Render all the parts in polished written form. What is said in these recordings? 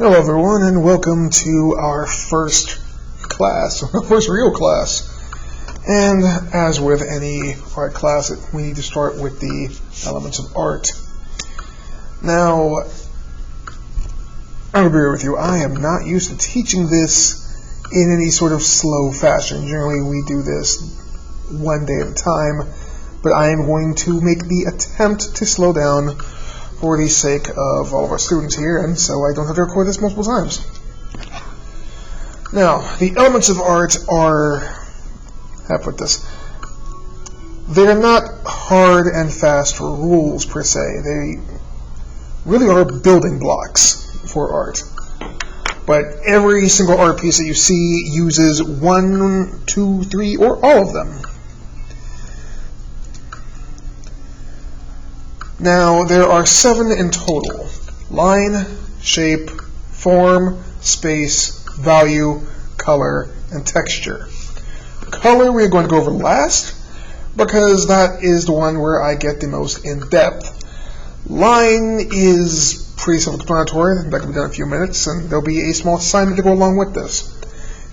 Hello everyone, and welcome to our first class, our first real class. And as with any art class, we need to start with the elements of art. Now, I'll be real with you, I am not used to teaching this in any sort of slow fashion. Generally we do this one day at a time, but I am going to make the attempt to slow down for the sake of all of our students here, and so I don't have to record this multiple times. Now, the elements of art are, how to put this, they're not hard and fast rules per se. They really are building blocks for art. But every single art piece that you see uses 1, 2, 3, or all of them. Now, there are 7 in total: line, shape, form, space, value, color, and texture. Color we're going to go over last, because that is the one where I get the most in-depth. Line is pretty self-explanatory. That can be done in a few minutes, and there'll be a small assignment to go along with this.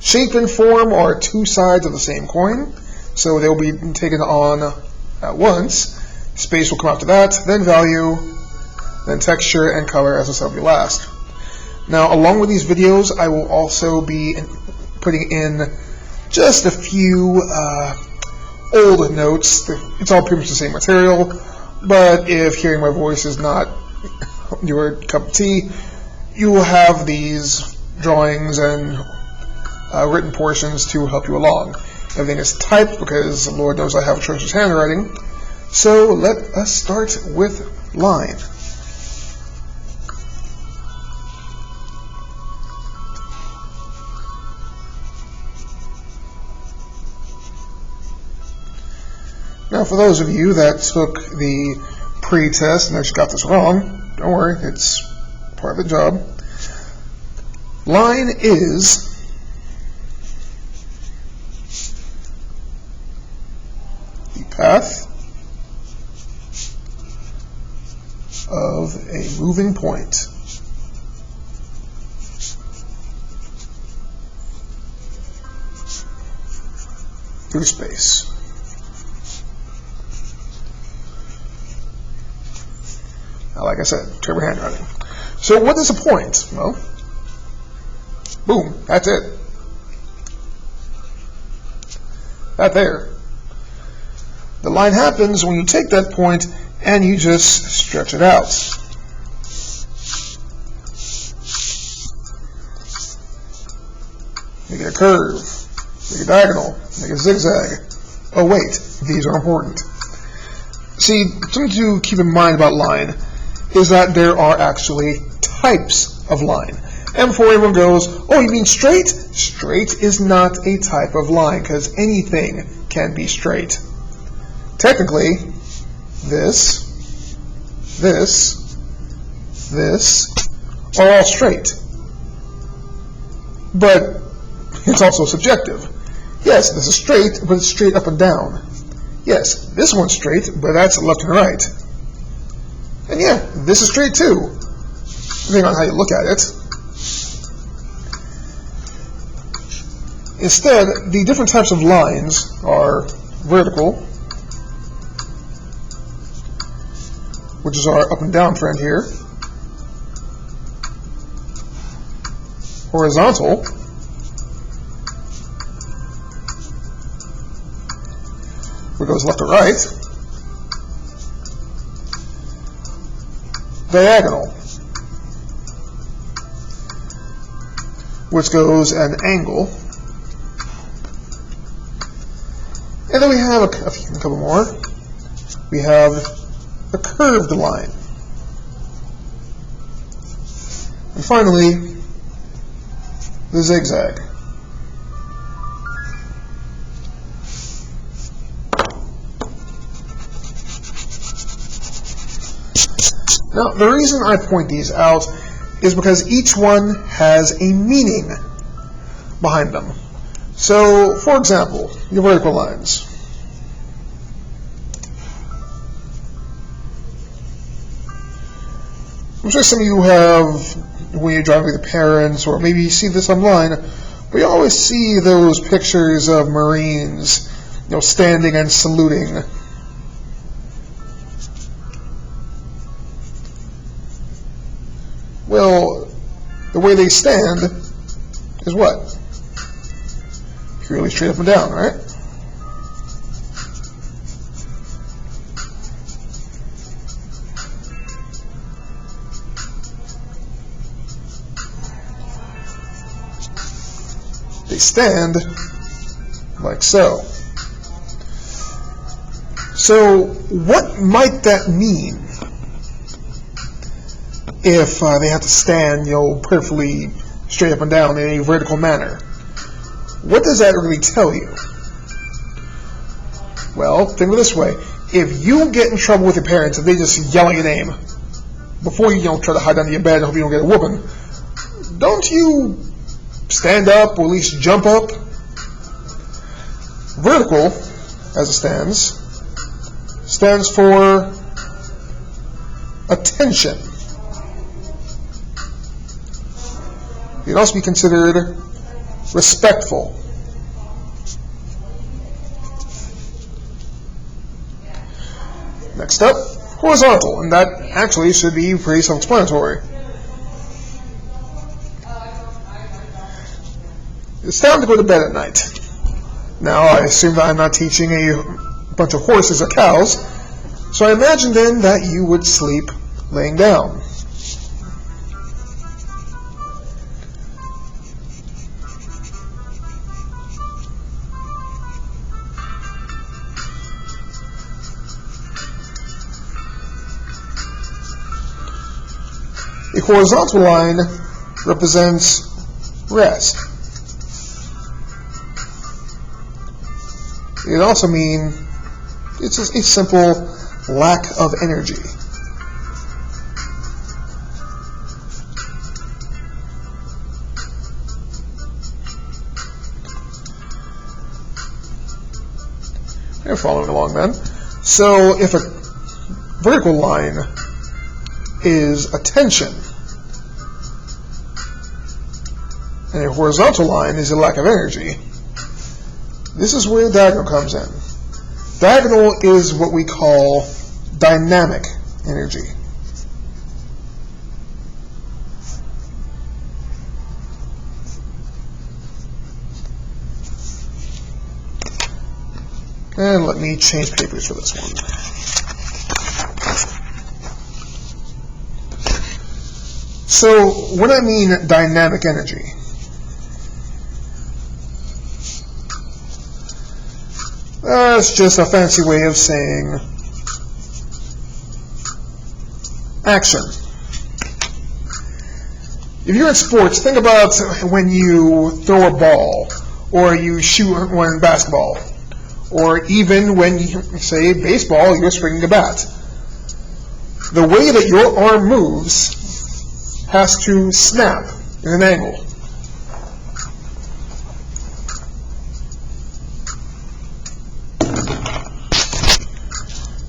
Shape and form are 2 sides of the same coin, so they'll be taken on at once. Space will come after that, then value, then texture, and color, as I said, will be last. Now, along with these videos, I will also be putting in just a few old notes. It's all pretty much the same material, but if hearing my voice is not your cup of tea, you will have these drawings and written portions to help you along. Everything is typed because Lord knows I have atrocious handwriting. So let us start with line. Now, for those of you that took the pre-test and actually got this wrong, don't worry, it's part of the job. Line is the path of a moving point through space. Now, like I said, terrible handwriting. So what is a point? Well, boom, that's it. That there. The line happens when you take that point and you just stretch it out. Make it a curve, make a diagonal, make a zigzag. Oh wait, these are important. See, something to keep in mind about line is that there are actually types of line. And before everyone goes, oh, you mean straight? Straight is not a type of line, because anything can be straight. Technically, this are all straight. But it's also subjective. Yes, this is straight, but it's straight up and down. Yes, this one's straight, but that's left and right. And yeah, this is straight too, depending on how you look at it. Instead, the different types of lines are vertical, which is our up and down trend here, horizontal, which goes left to right, diagonal, which goes an angle, and then we have a couple more. We have a curved line, and finally the zigzag. Now, the reason I point these out is because each one has a meaning behind them. So, for example, your vertical lines. I'm sure some of you have, when you're driving with your parents, or maybe you see this online, we always see those pictures of Marines, standing and saluting. Well, the way they stand is what? Purely straight up and down, right? They stand like so. So what might that mean if they have to stand, perfectly straight up and down in a vertical manner? What does that really tell you? Well, think of it this way. If you get in trouble with your parents and they just yell your name before you try to hide under your bed and hope you don't get a whooping, don't you stand up or at least jump up? Vertical, as it stands for attention. It can also be considered respectful. Next up, horizontal, and that actually should be pretty self-explanatory. It's time to go to bed at night. Now, I assume that I'm not teaching a bunch of horses or cows, so I imagine then that you would sleep laying down. A horizontal line represents rest. It can also mean it's just a simple lack of energy. You're following along then. So if a vertical line is attention, and a horizontal line is a lack of energy, this is where diagonal comes in. Diagonal is what we call dynamic energy. And let me change papers for this one. So when I mean dynamic energy, that's just a fancy way of saying action. If you're in sports, think about when you throw a ball, or you shoot one in basketball, or even when you say baseball, you're swinging a bat. The way that your arm moves has to snap in an angle.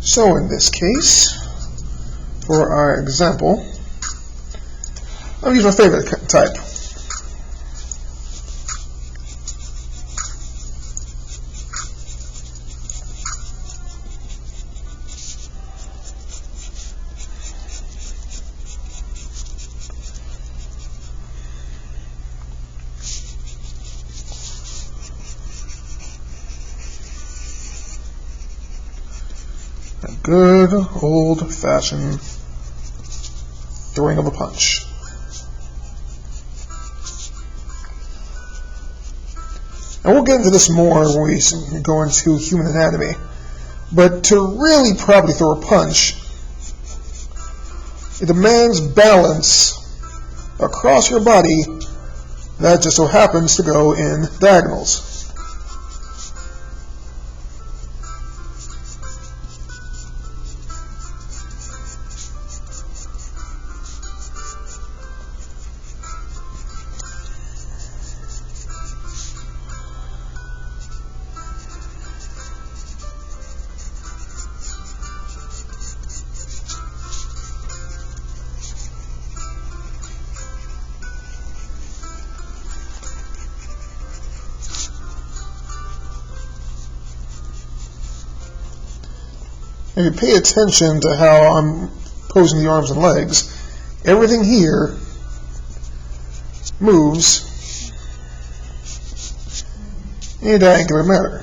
So in this case, for our example, I'll use my favorite type. A good old-fashioned throwing of a punch. And we'll get into this more when we go into human anatomy. But to really properly throw a punch, it demands balance across your body that just so happens to go in diagonals. If you pay attention to how I'm posing the arms and legs, everything here moves in a diagonal manner.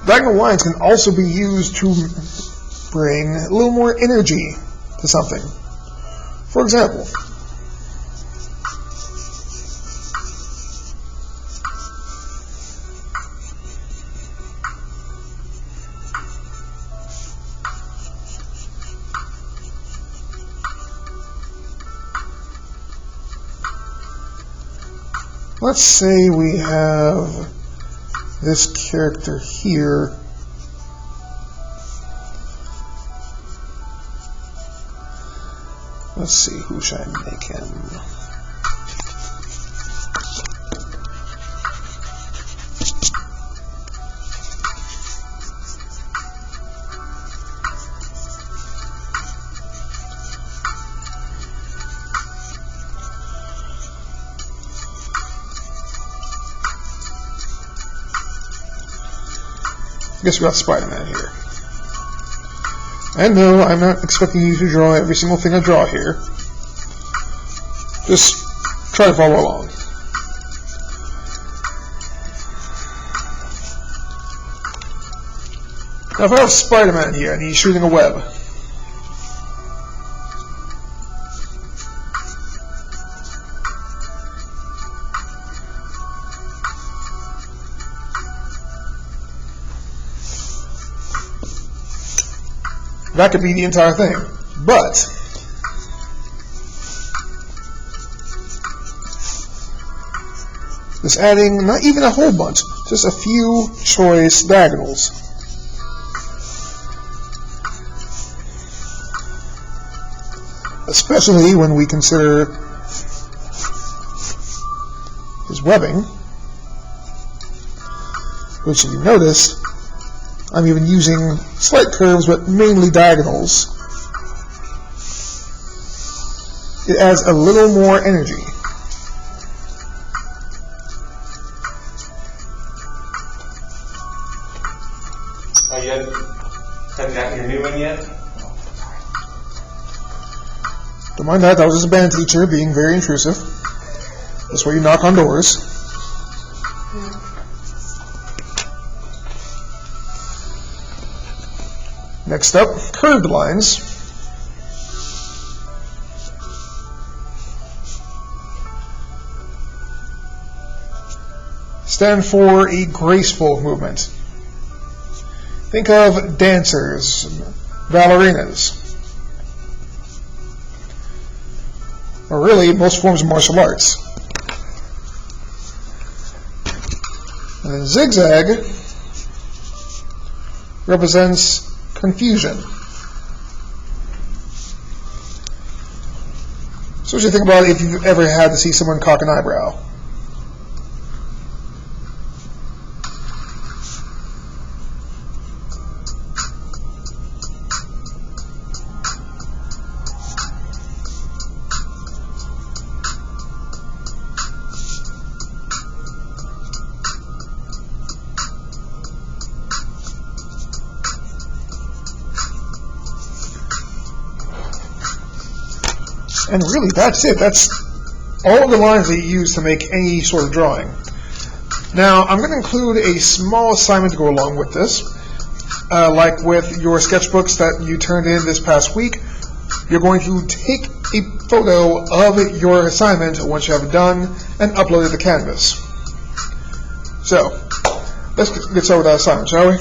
Diagonal lines can also be used to bring a little more energy to something. For example, let's say we have this character here. Let's see, who should I make him? I guess we got Spider-Man here. And no, I'm not expecting you to draw every single thing I draw here. Just try to follow along. Now if I have Spider-Man here and he's shooting a web, that could be the entire thing. But just adding not even a whole bunch, just a few choice diagonals. Especially when we consider his webbing, which if you notice, I'm even using slight curves, but mainly diagonals. It adds a little more energy. Oh, you haven't gotten your new one yet? Don't mind that. That was just a band teacher being very intrusive. That's where you knock on doors. Next up, curved lines. Stand for a graceful movement. Think of dancers, ballerinas, or really most forms of martial arts. And then zigzag represents confusion. So what you think about if you've ever had to see someone cock an eyebrow? And really, that's it. That's all of the lines that you use to make any sort of drawing. Now, I'm going to include a small assignment to go along with this. Like with your sketchbooks that you turned in this past week, you're going to take a photo of your assignment once you have it done and upload it to Canvas. So, let's get started with that assignment, shall we?